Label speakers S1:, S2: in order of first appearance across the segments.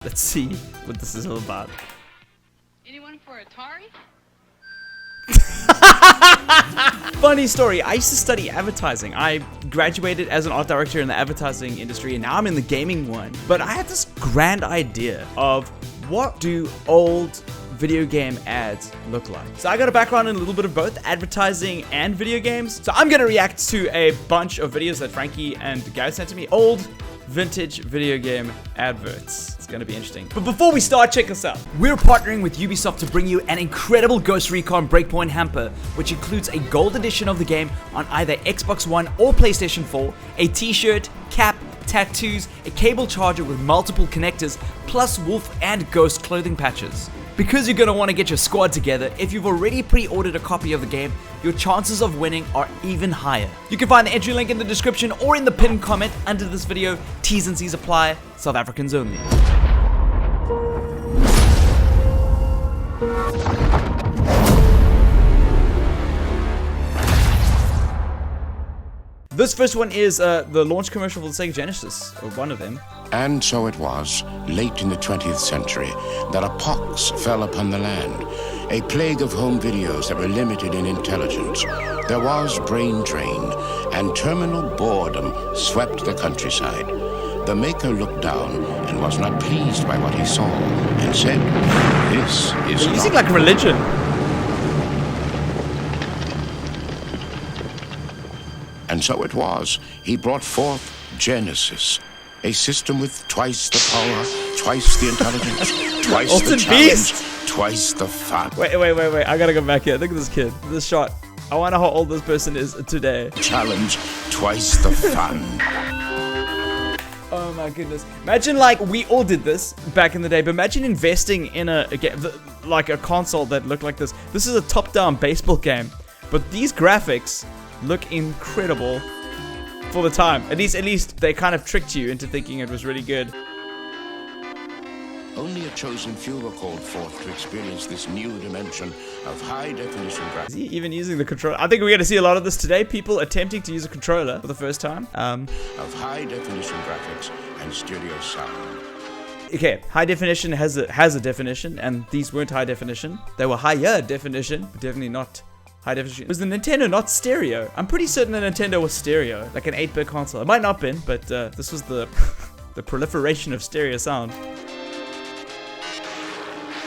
S1: Let's see what this is all about.
S2: Anyone for Atari?
S1: Funny story, I used to study advertising. I graduated as an art director in the advertising industry and now I'm in the gaming one. But I had this grand idea of what do old video game ads look like. So I got a background in a little bit of both advertising and video games. So I'm gonna react to a bunch of videos that Franky and Gary sent to me. Old vintage video game adverts. It's gonna be interesting. But before we start, check this out. We're partnering with Ubisoft to bring you an incredible Ghost Recon Breakpoint hamper, which includes a gold edition of the game on either Xbox One or PlayStation 4, a t-shirt, cap, tattoos, a cable charger with multiple connectors, plus wolf and ghost clothing patches. Because you're gonna wanna get your squad together, if you've already pre-ordered a copy of the game, your chances of winning are even higher. You can find the entry link in the description or in the pinned comment under this video. T's and C's apply, South Africans only. This first one is the launch commercial for the Sega Genesis, or one of them.
S3: And so it was, late in the 20th century, that a pox fell upon the land, a plague of home videos that were limited in intelligence. There was brain drain, and terminal boredom swept the countryside. The maker looked down and was not pleased by what he saw, and said, "This is
S1: They're
S3: not
S1: using like religion.
S3: And so it was, he brought forth Genesis, a system with twice the power, twice the intelligence, twice the
S1: Ultimate
S3: challenge,
S1: Beast.
S3: twice the fun.
S1: Wait, I gotta go back here. Look at this kid, this shot. I wonder how old this person is today.
S3: Challenge, twice the fun.
S1: Oh my goodness. Imagine like, we all did this back in the day, but imagine investing in a like a console that looked like this. This is a top-down baseball game, but these graphics look incredible for the time. At least they kind of tricked you into thinking it was really good.
S3: Only a chosen few were called forth to experience this new dimension of high-definition
S1: Is
S3: graphics.
S1: he even using the controller? I think we're gonna see a lot of this today. People attempting to use a controller for the first time.
S3: Of high-definition graphics and stereo sound.
S1: Okay, high definition has a definition, and these weren't high definition. They were higher definition, but definitely not high definition. Was the Nintendo not stereo? I'm pretty certain the Nintendo was stereo, like an 8-bit console. It might not have been, but this was the the proliferation of stereo sound.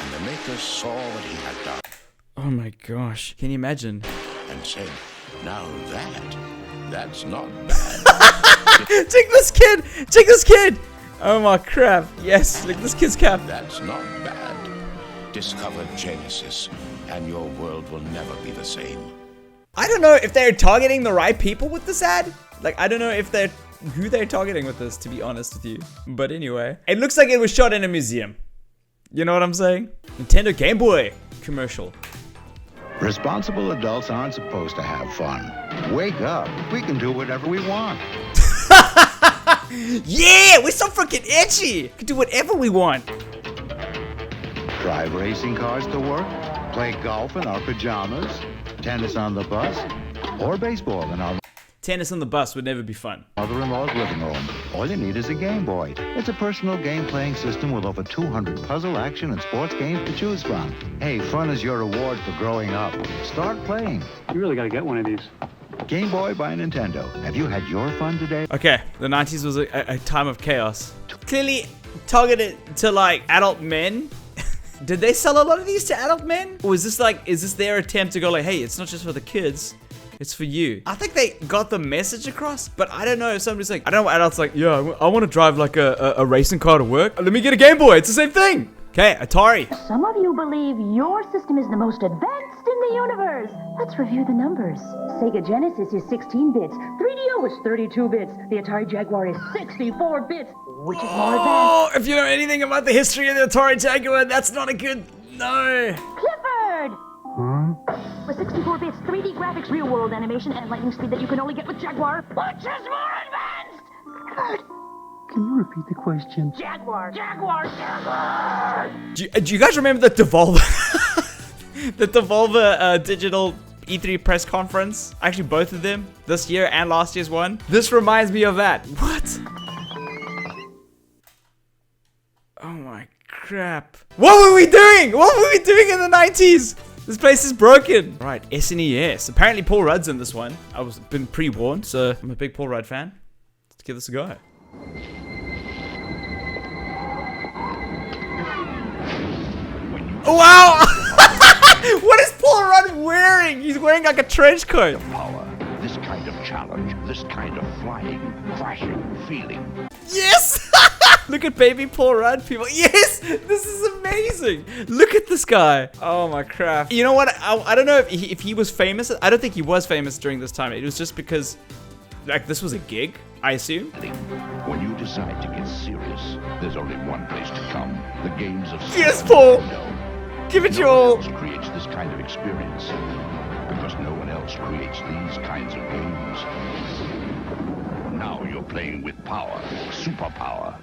S3: And the maker saw what he had done
S1: Oh my gosh, can you imagine?
S3: and said, "Now that's not bad."
S1: Check this kid! Check this kid! Oh my crap! Yes, look at this kid's cap.
S3: That's not bad. Discover Genesis, and your world will never be the same.
S1: I don't know if they're targeting the right people with this ad. Like, I don't know if who they're targeting with this, to be honest with you. But anyway, it looks like it was shot in a museum. You know what I'm saying? Nintendo Game Boy commercial.
S4: Responsible adults aren't supposed to have fun. Wake up. We can do whatever we want.
S1: Yeah, we're so freaking itchy. We can do whatever we want.
S4: Drive racing cars to work. Play golf in our pajamas. Tennis on the bus. Or baseball in our
S1: Tennis on the bus would never be fun.
S4: mother-in-law's living room. All you need is a Game Boy. It's a personal game-playing system with over 200 puzzle, action, and sports games to choose from. Hey, fun is your reward for growing up. Start playing.
S5: You really gotta get one of these.
S4: Game Boy by Nintendo. Have you had your fun today?
S1: Okay, the 90s was a time of chaos. Clearly targeted to like adult men. Did they sell a lot of these to adult men? Or is this their attempt to go like, hey, it's not just for the kids, it's for you? I think they got the message across, but I don't know if somebody's like, I don't know, adults like, yeah, I want to drive like a racing car to work. Let me get a Game Boy, it's the same thing. Okay, Atari.
S6: Some of you believe your system is the most advanced in the universe. Let's review the numbers. Sega Genesis is 16 bits. 3DO is 32 bits. The Atari Jaguar is 64 bits, which is more advanced.
S1: Oh, if you know anything about the history of the Atari Jaguar, that's not a good, no.
S6: Clifford! With 64 bits, 3D graphics, real-world animation, and lightning speed that you can only get with Jaguar, which is more advanced! Clifford!
S5: Can you repeat the question?
S6: Jaguar! Jaguar! Jaguar!
S1: Do you guys remember the Devolver, the Devolver digital E3 press conference? Actually, both of them, this year and last year's one. This reminds me of that. What? Oh my crap. What were we doing? What were we doing in the 90s? This place is broken. Right, SNES. Apparently Paul Rudd's in this one. I was been pre-warned, so I'm a big Paul Rudd fan. Let's give this a go. Wow! What is Paul Rudd wearing? He's wearing like a trench coat.
S3: Power, this kind of challenge, this kind of flying, crashing feeling.
S1: Yes! Look at baby Paul Rudd, people. Yes! This is amazing. Look at this guy. Oh my crap. You know what? I don't know if he was famous. I don't think he was famous during this time. It was just because, like, this was a gig, I assume.
S3: When you decide to get serious, there's only one place to come. The games of
S1: Yes, Paul! Give it your
S3: No
S1: all.
S3: one else creates this kind of experience because no one else creates these kinds of games. Now you're playing with power, superpower.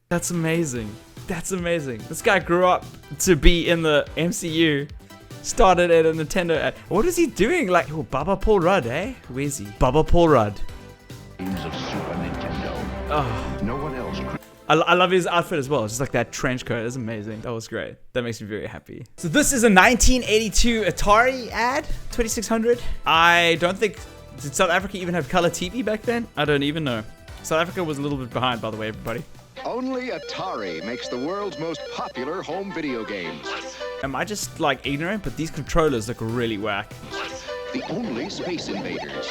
S1: That's amazing. That's amazing. This guy grew up to be in the MCU. Started at a Nintendo. What is he doing? Like, oh, Baba Paul Rudd, eh? Where is he? Baba Paul Rudd.
S3: Games of Super Nintendo.
S1: Oh.
S3: No one else
S1: I love his outfit as well. Just like that trench coat. That's amazing. That was great. That makes me very happy. So this is a 1982 Atari ad. 2600. I don't think... Did South Africa even have color TV back then? I don't even know. South Africa was a little bit behind, by the way, everybody.
S7: Only Atari makes the world's most popular home video games.
S1: Am I just like ignorant? But these controllers look really whack.
S7: The only Space Invaders.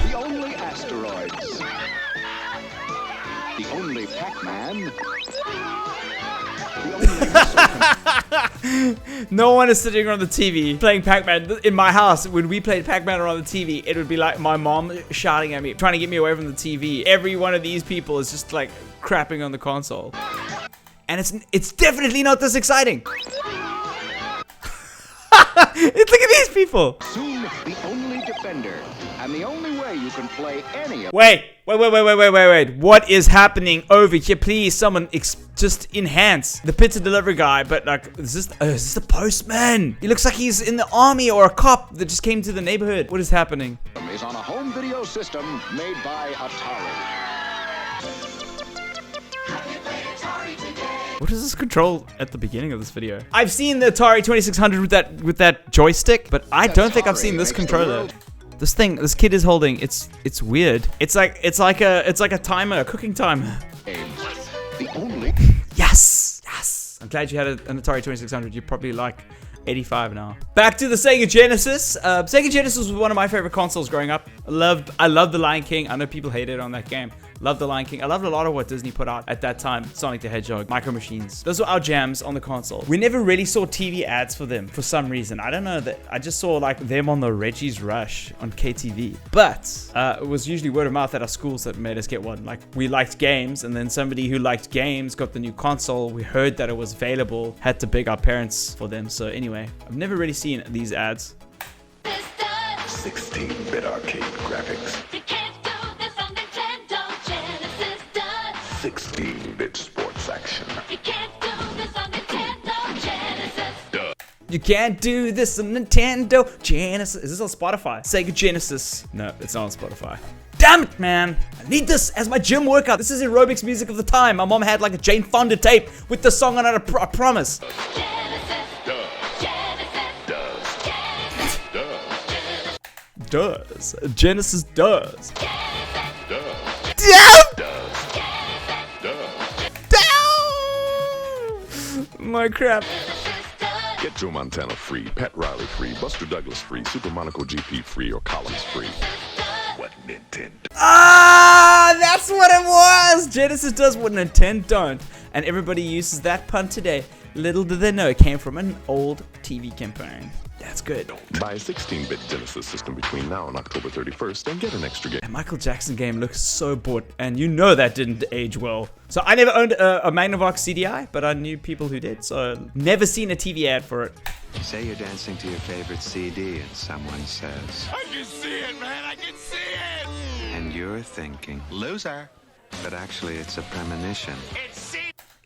S7: The only asteroids. The only Pac-Man. The only missile.
S1: No one is sitting on the TV playing Pac-Man. In my house, when we played Pac-Man on the TV, it would be like my mom shouting at me, trying to get me away from the TV. Every one of these people is just like crapping on the console. And it's definitely not this exciting. Look at these people.
S7: Soon the only Defender. And the only way you can play any of...
S1: Wait. What is happening over here? Please, someone just enhance the pizza delivery guy. But like, is this the postman? He looks like he's in the army or a cop that just came to the neighborhood. What is happening?
S7: ...is on a home video system made by Atari.
S1: What is this control at the beginning of this video? I've seen the Atari 2600 with that joystick, but I don't think I've seen this controller. This thing, this kid is holding, it's weird. It's like a timer, a cooking timer.
S7: The only...
S1: Yes. I'm glad you had an Atari 2600. You're probably like 85 now. Back to the Sega Genesis. Sega Genesis was one of my favorite consoles growing up. I loved The Lion King. I know people hated on that game. Loved The Lion King. I loved a lot of what Disney put out at that time. Sonic the Hedgehog, Micro Machines. Those were our jams on the console. We never really saw TV ads for them for some reason. I don't know that. I just saw like them on the Reggie's Rush on KTV. But it was usually word of mouth at our schools that made us get one. Like we liked games, and then somebody who liked games got the new console. We heard that it was available, had to beg our parents for them. So anyway, I've never really seen these ads.
S3: 16-bit arcade graphics. 16-bit sports action.
S1: You can't do this on Nintendo Genesis. Is this on Spotify? Sega Genesis. No, it's not on Spotify. Damn it, man. I need this as my gym workout. This is aerobics music of the time. My mom had like a Jane Fonda tape with the song on it, I promise. Does. Genesis does. Damn! My crap.
S8: Get Joe Montana free, Pat Riley free, Buster Douglas free, Super Monaco GP free, or Collins free. What Nintendo?
S1: Ah, that's what it was. Genesis does what Nintendo don't, and everybody uses that pun today. Little do they know it came from an old TV campaign. That's good.
S8: Buy a 16-bit Genesis system between now and October 31st and get an extra game.
S1: That Michael Jackson game looks so bought, and you know that didn't age well. So I never owned a Magnavox CDI, but I knew people who did, so never seen a TV ad for it.
S9: You say you're dancing to your favorite CD, and someone says,
S8: I can see it, man, I can see it!
S9: And you're thinking, loser. But actually, it's a premonition.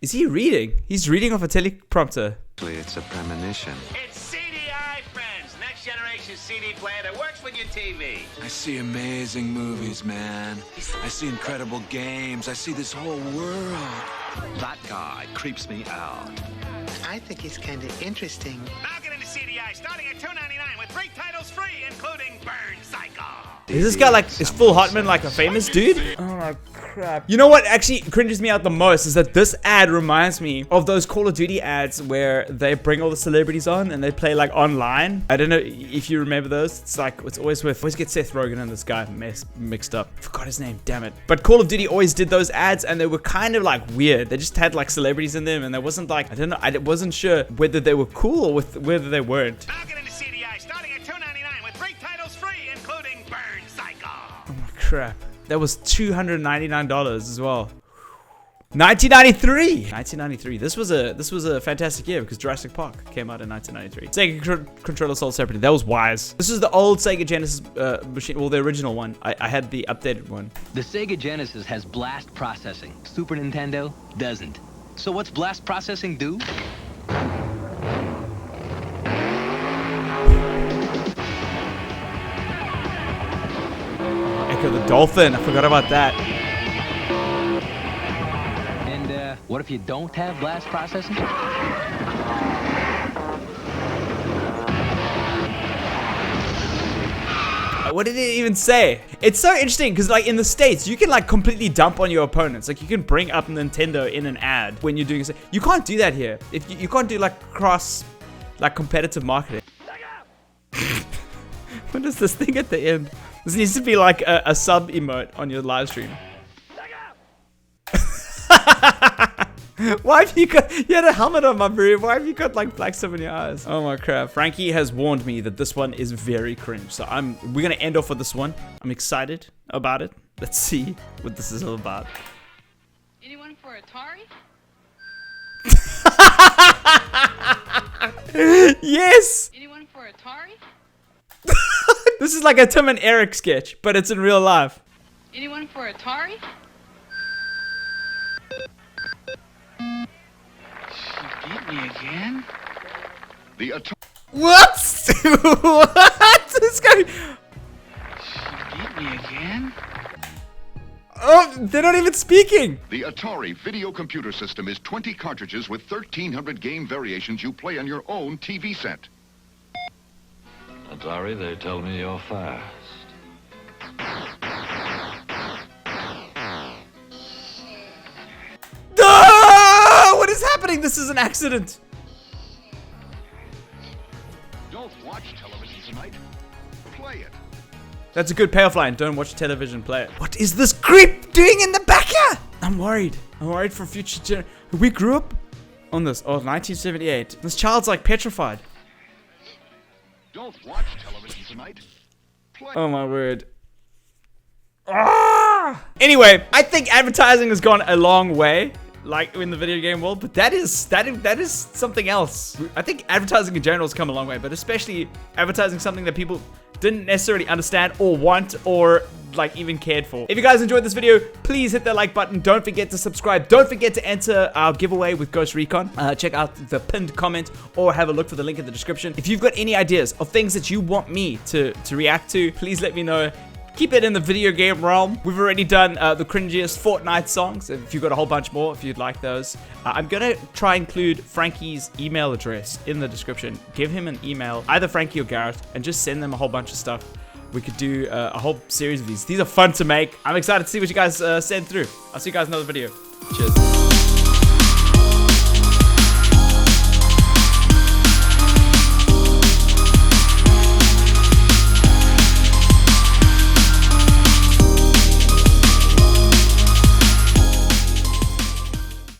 S1: Is he reading? He's reading off a teleprompter.
S9: Actually, it's a premonition.
S10: It's CDI, friends. Next generation CD player that works with your TV.
S9: I see amazing movies, man. I see incredible games. I see this whole world. creeps me out.
S11: I think it's kind of interesting.
S10: Now get into CDI starting at $2.99 with 3 titles free, including Burn Cycle.
S1: Is this guy like, is Full Hartman like a famous dude? Oh my crap. You know what actually cringes me out the most is that this ad reminds me of those Call of Duty ads where they bring all the celebrities on and they play like online. I don't know if you remember those. It's like, it's always get Seth Rogen and this guy mixed up. Forgot his name, damn it. But Call of Duty always did those ads and they were kind of like weird. They just had like celebrities in them and there wasn't like, I don't know, I wasn't sure whether they were cool or whether they weren't.
S10: Now get into CDI starting at $2.99 with 3 titles free, including Burn Cycle.
S1: Oh my crap. That was $299 as well. 1993. 1993. This was a fantastic year because Jurassic Park came out in 1993. Sega controller sold separately. That was wise. This is the old Sega Genesis machine, well, the original one. I had the updated one.
S12: The Sega Genesis has blast processing. Super Nintendo doesn't. So what's blast processing do?
S1: Echo the Dolphin. I forgot about that.
S12: And what if you don't have blast processing?
S1: What did it even say? It's so interesting because like in the States, you can like completely dump on your opponents. Like you can bring up Nintendo in an ad when you're doing so. You can't do that here. If you can't do like cross, like competitive marketing. What is this thing at the end? This needs to be like a sub emote on your live stream. Why have you got, you had a helmet on, my bro. Why have you got like black stuff in your eyes? Oh my crap. Franky has warned me that this one is very cringe. So we're gonna end off with this one. I'm excited about it. Let's see what this is all about.
S2: Anyone for Atari?
S1: Yes!
S2: Anyone for Atari?
S1: This is like a Tim and Eric sketch, but it's in real life.
S2: Anyone for Atari?
S11: She beat me again?
S8: The Atari.
S1: What? What? This guy.
S11: She beat me again?
S1: Oh, they're not even speaking.
S8: The Atari video computer system is 20 cartridges with 1,300 game variations you play on your own TV set.
S9: Atari, they tell me you're fast.
S1: No! What is happening? This is an accident.
S8: Don't watch television tonight. Play it.
S1: That's a good payoff line. Don't watch television, play it. What is this creep doing in the back here? I'm worried. I'm worried for future generations. We grew up on this. Oh, 1978. This child's like petrified.
S8: Don't watch television tonight. Play.
S1: Oh my word. Ah! Anyway, I think advertising has gone a long way, like in the video game world, but that is something else. I think advertising in general has come a long way, but especially advertising something that people didn't necessarily understand or want or like even cared for. If you guys enjoyed this video, please hit that like button. Don't forget to subscribe. Don't forget to enter our giveaway with Ghost Recon. Check out the pinned comment or have a look for the link in the description. If you've got any ideas of things that you want me to react to, please let me know. Keep it in the video game realm. We've already done the cringiest Fortnite songs. If you've got a whole bunch more, if you'd like those. I'm going to try and include Franky's email address in the description. Give him an email, either Franky or Garrett, and just send them a whole bunch of stuff. We could do a whole series of these. These are fun to make. I'm excited to see what you guys send through. I'll see you guys in another video. Cheers.